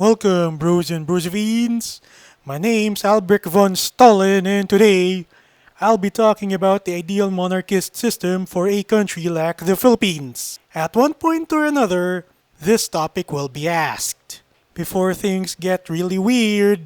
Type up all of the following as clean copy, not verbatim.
Welcome, bros and brosovines. My name's Albrecht von Stalin, and today I'll be talking about the ideal monarchist system for a country like the Philippines. At one point or another, this topic will be asked. Before things get really weird,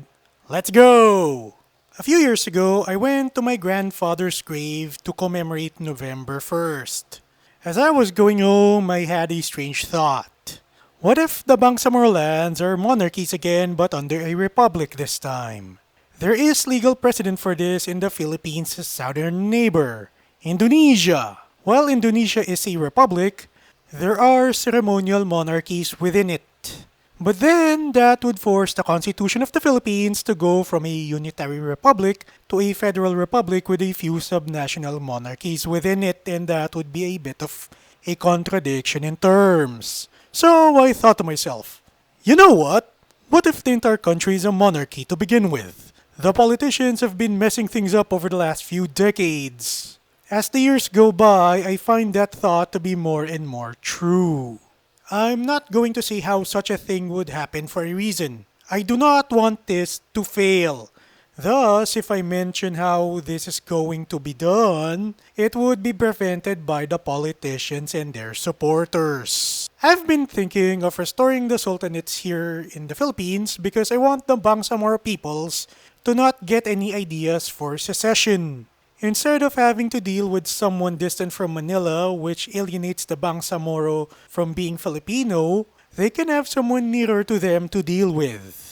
let's go! A few years ago, I went to my grandfather's grave to commemorate November 1st. As I was going home, I had a strange thought. What if the Bangsamoro lands are monarchies again but under a republic this time? There is legal precedent for this in the Philippines' southern neighbor, Indonesia. While Indonesia is a republic, there are ceremonial monarchies within it. But then, that would force the Constitution of the Philippines to go from a unitary republic to a federal republic with a few subnational monarchies within it, and that would be a bit of a contradiction in terms. So I thought to myself, you know what? What if the entire country is a monarchy to begin with? The politicians have been messing things up over the last few decades. As the years go by, I find that thought to be more and more true. I'm not going to say how such a thing would happen for a reason. I do not want this to fail. Thus, if I mention how this is going to be done, it would be prevented by the politicians and their supporters. I've been thinking of restoring the sultanates here in the Philippines because I want the Bangsamoro peoples to not get any ideas for secession. Instead of having to deal with someone distant from Manila, which alienates the Bangsamoro from being Filipino, they can have someone nearer to them to deal with.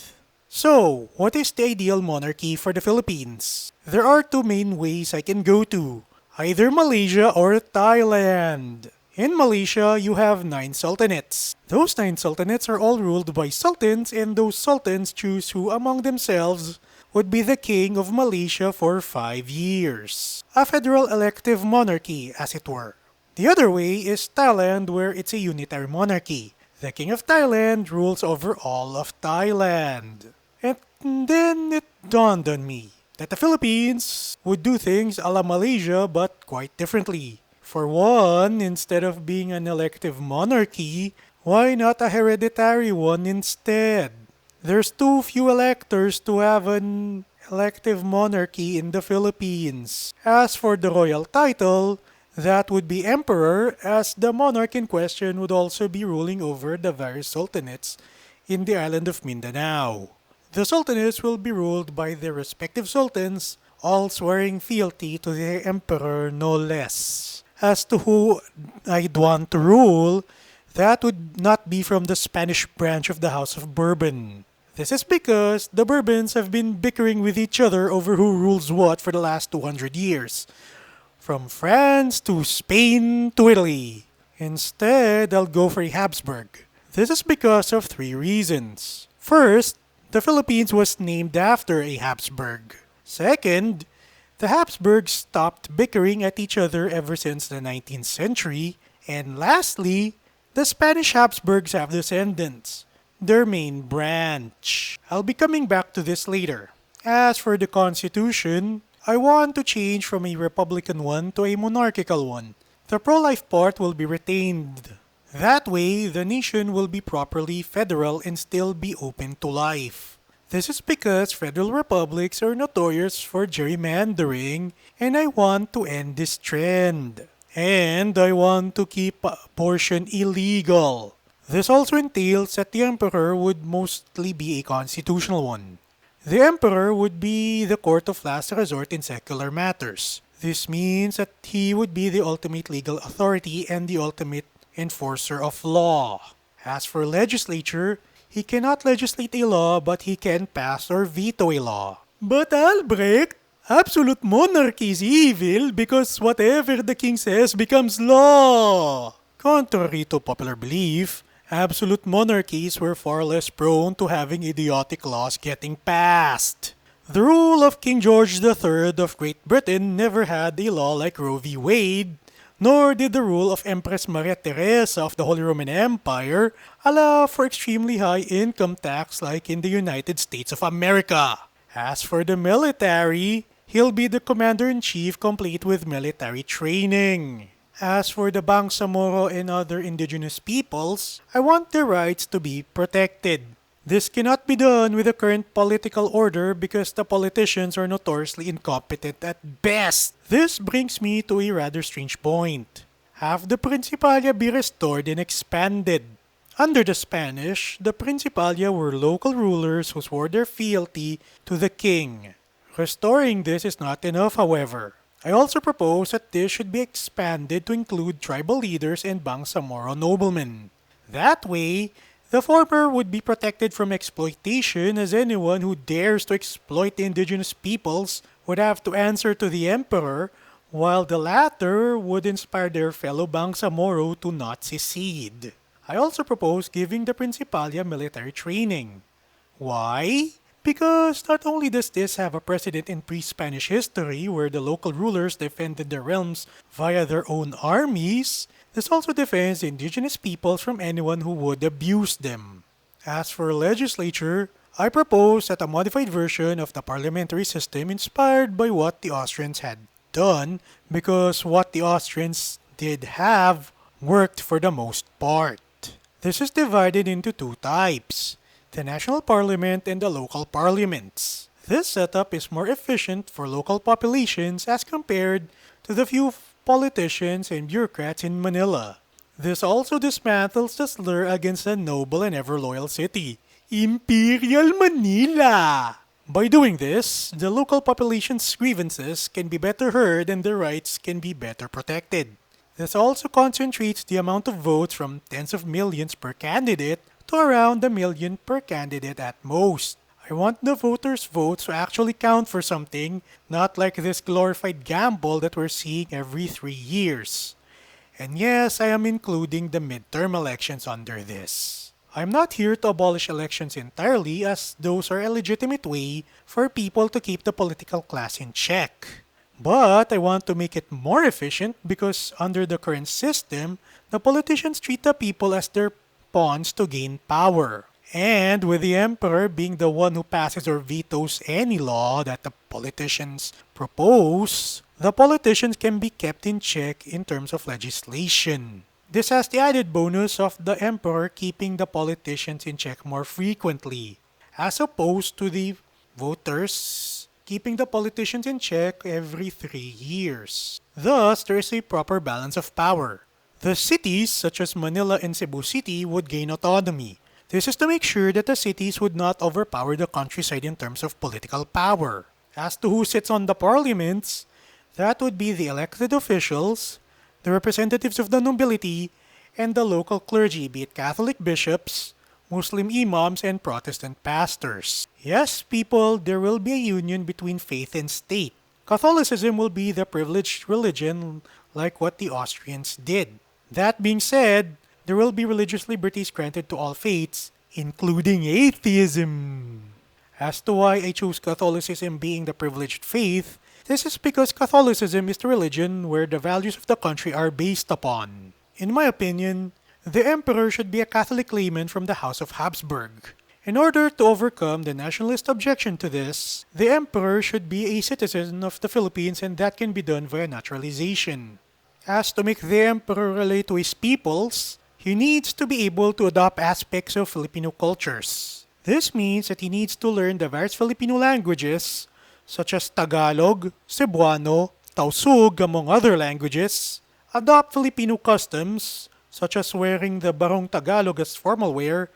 So, what is the ideal monarchy for the Philippines? There are two main ways I can go to, either Malaysia or Thailand. In Malaysia, you have 9 sultanates. Those 9 sultanates are all ruled by sultans, and those sultans choose who among themselves would be the king of Malaysia for 5 years. A federal elective monarchy, as it were. The other way is Thailand, where it's a unitary monarchy. The king of Thailand rules over all of Thailand. And then it dawned on me that the Philippines would do things a la Malaysia but quite differently. For one, instead of being an elective monarchy, why not a hereditary one instead? There's too few electors to have an elective monarchy in the Philippines. As for the royal title, that would be emperor, as the monarch in question would also be ruling over the various sultanates in the island of Mindanao. The sultanates will be ruled by their respective sultans, all swearing fealty to their emperor no less. As to who I'd want to rule, that would not be from the Spanish branch of the House of Bourbon. This is because the Bourbons have been bickering with each other over who rules what for the last 200 years. From France to Spain to Italy. Instead, I'll go for a Habsburg. This is because of 3 reasons. First, the Philippines was named after a Habsburg. Second, the Habsburgs stopped bickering at each other ever since the 19th century. And lastly, the Spanish Habsburgs have descendants, their main branch. I'll be coming back to this later. As for the Constitution, I want to change from a republican one to a monarchical one. The pro-life part will be retained. That way, the nation will be properly federal and still be open to life. This is because federal republics are notorious for gerrymandering, and I want to end this trend. And I want to keep abortion illegal. This also entails that the emperor would mostly be a constitutional one. The emperor would be the court of last resort in secular matters. This means that he would be the ultimate legal authority and the ultimate enforcer of law. As for legislature, he cannot legislate a law but he can pass or veto a law. But Albrecht, absolute monarchy is evil because whatever the king says becomes law. Contrary to popular belief, absolute monarchies were far less prone to having idiotic laws getting passed. The rule of King George III of Great Britain never had a law like Roe v. Wade, nor did the rule of Empress Maria Theresa of the Holy Roman Empire allow for extremely high income tax like in the United States of America. As for the military, he'll be the commander-in-chief complete with military training. As for the Bangsamoro and other indigenous peoples, I want their rights to be protected. This cannot be done with the current political order because the politicians are notoriously incompetent at best. This brings me to a rather strange point. Have the Principalia be restored and expanded? Under the Spanish, the Principalia were local rulers who swore their fealty to the king. Restoring this is not enough, however. I also propose that this should be expanded to include tribal leaders and Bangsamoro noblemen. That way, the former would be protected from exploitation as anyone who dares to exploit the indigenous peoples would have to answer to the emperor, while the latter would inspire their fellow Bangsamoro to not secede. I also propose giving the Principalia military training. Why? Because not only does this have a precedent in pre-Spanish history where the local rulers defended their realms via their own armies, this also defends the indigenous peoples from anyone who would abuse them. As for legislature, I propose that a modified version of the parliamentary system inspired by what the Austrians had done, because what the Austrians did have worked for the most part. This is divided into two types: the national parliament and the local parliaments. This setup is more efficient for local populations as compared to the few politicians and bureaucrats in Manila. This also dismantles the slur against the noble and ever-loyal city, Imperial Manila. By doing this, the local population's grievances can be better heard and their rights can be better protected. This also concentrates the amount of votes from tens of millions per candidate to around a million per candidate at most. I want the voters' votes to actually count for something, not like this glorified gamble that we're seeing every 3 years. And yes, I am including the midterm elections under this. I'm not here to abolish elections entirely, as those are a legitimate way for people to keep the political class in check. But I want to make it more efficient because under the current system, the politicians treat the people as their pawns to gain power. And with the emperor being the one who passes or vetoes any law that the politicians propose, the politicians can be kept in check in terms of legislation. This has the added bonus of the emperor keeping the politicians in check more frequently, as opposed to the voters keeping the politicians in check every 3 years. Thus, there is a proper balance of power. The cities, such as Manila and Cebu City, would gain autonomy. This is to make sure that the cities would not overpower the countryside in terms of political power. As to who sits on the parliaments, that would be the elected officials, the representatives of the nobility, and the local clergy, be it Catholic bishops, Muslim imams, and Protestant pastors. Yes, people, there will be a union between faith and state. Catholicism will be the privileged religion like what the Austrians did. That being said, there will be religious liberties granted to all faiths, including atheism. As to why I chose Catholicism being the privileged faith, this is because Catholicism is the religion where the values of the country are based upon. In my opinion, the emperor should be a Catholic layman from the House of Habsburg. In order to overcome the nationalist objection to this, the emperor should be a citizen of the Philippines, and that can be done via naturalization. As to make the emperor relate to his peoples, he needs to be able to adopt aspects of Filipino cultures. This means that he needs to learn the various Filipino languages, such as Tagalog, Cebuano, Tausug, among other languages, adopt Filipino customs, such as wearing the barong Tagalog as formal wear,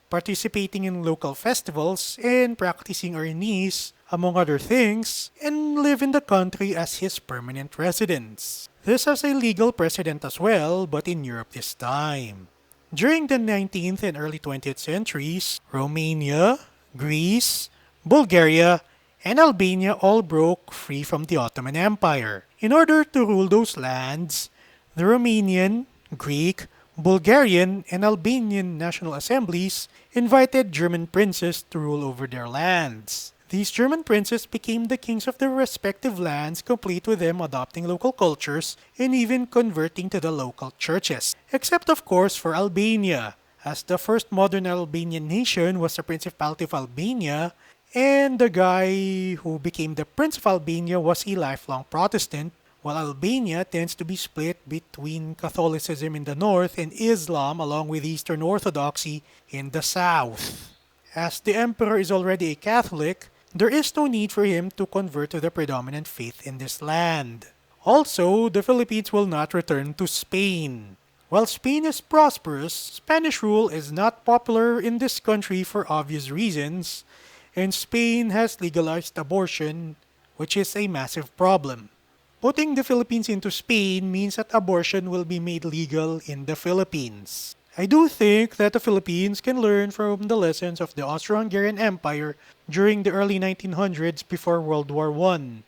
participating in local festivals, and practicing Arnis, among other things, and live in the country as his permanent residence. This has a legal precedent as well, but in Europe this time. During the 19th and early 20th centuries, Romania, Greece, Bulgaria, and Albania all broke free from the Ottoman Empire. In order to rule those lands, the Romanian, Greek, Bulgarian, and Albanian national assemblies invited German princes to rule over their lands. These German princes became the kings of their respective lands, complete with them adopting local cultures and even converting to the local churches. Except of course for Albania, as the first modern Albanian nation was the Principality of Albania, and the guy who became the Prince of Albania was a lifelong Protestant, while Albania tends to be split between Catholicism in the north and Islam along with Eastern Orthodoxy in the south. As the emperor is already a Catholic, there is no need for him to convert to the predominant faith in this land. Also, the Philippines will not return to Spain. While Spain is prosperous, Spanish rule is not popular in this country for obvious reasons, and Spain has legalized abortion, which is a massive problem. Putting the Philippines into Spain means that abortion will be made legal in the Philippines. I do think that the Philippines can learn from the lessons of the Austro-Hungarian Empire during the early 1900s before World War I,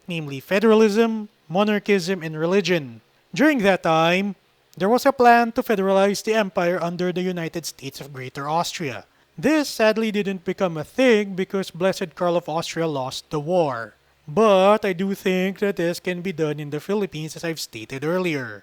namely federalism, monarchism, and religion. During that time, there was a plan to federalize the empire under the United States of Greater Austria. This sadly didn't become a thing because Blessed Karl of Austria lost the war. But I do think that this can be done in the Philippines as I've stated earlier.